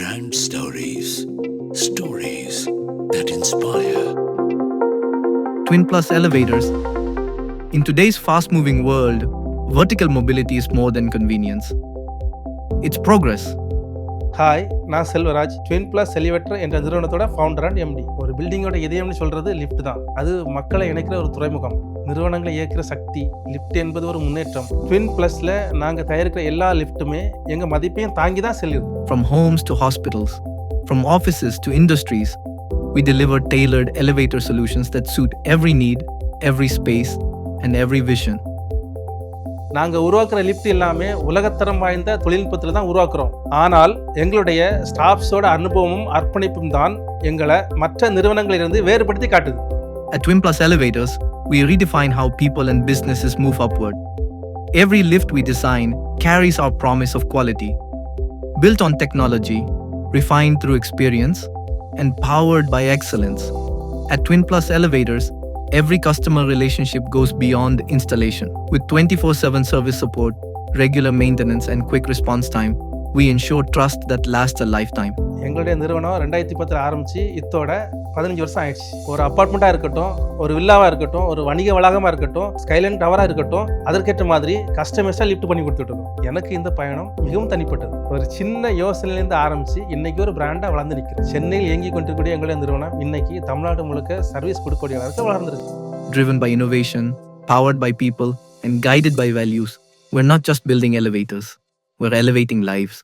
Brand Stories. Stories that inspire. Twin Plus Elevators. In today's fast-moving world, vertical mobility is more than convenience. It's progress. Hi, நான் Selvaraj. Twin plus elevator என்ற நிறுவனத்தோட founder and empty. ஒரு பில்டிங்கோட இதயம்னு சொல்றது lift தான். அது மக்களை இணைக்கிற ஒரு துறைமுகம். நிறுவனங்களை இயக்கிற சக்தி. லிஃப்ட் என்பது ஒரு முன்னேற்றம். ட்வின் பிளஸ்ல நாங்க தயாரிக்கிற எல்லா லிஃப்ட்டுமே எங்க மதிப்பையும் தாங்கி தான் செல்லுது. From homes to hospitals, from offices to industries, we deliver tailored elevator solutions that suit every need, every space, and every vision. நாங்க உருவாக்குற லிஃப்ட் எல்லாமே உலகத்தரம் வாய்ந்த தொழில்நுட்பத்தில் தான் உருவாக்குறோம். ஆனால் எங்களுடைய ஸ்டாஃப்ஸோட அனுபவமும் அர்ப்பணிப்பும் தான் எங்களை மற்ற நிறுவனங்களிலிருந்து வேறுபடுத்தி காட்டுது. At Twin Plus Elevators, we redefine how people and businesses move upward. Every lift we design carries our promise of quality. Built on technology, refined through experience, and powered by excellence. At Twin Plus Elevators, every customer relationship goes beyond installation. With 24/7 service support, regular maintenance, and quick response time, we ensure trust that lasts a lifetime. எங்களுடைய நிறுவனம் 2010 ஆரம்பிச்சு இத்தோட 15 வருஷம் ஆயிடுச்சு. ஒரு அப்பார்ட்மெண்ட்டாக இருக்கட்டும், ஒரு வில்லாவாக இருக்கட்டும், ஒரு வணிக வளாகமாக இருக்கட்டும், ஸ்கைலைன் டவராக இருக்கட்டும், அதற்கேற்ற மாதிரி கஸ்டமைஸாக லிஃப்ட் பண்ணி கொடுத்துட்டு இருக்கோம். எனக்கு இந்த பயணம் மிகவும் தனிப்பட்டது. ஒரு சின்ன யோசனையிலேருந்து ஆரம்பிச்சு இன்னைக்கு ஒரு பிராண்டாக வளர்ந்து நிற்கிறேன். சென்னையில் இயங்கி கொண்டிருக்கக்கூடிய எங்களுடைய நிறுவனம் இன்னைக்கு தமிழ்நாடு முழுக்க சர்வீஸ் கொடுக்கக்கூடிய அளவுக்கு வளர்ந்துருக்கு. Driven by innovation, powered by people, and guided by values, we're not just building elevators, we're elevating lives.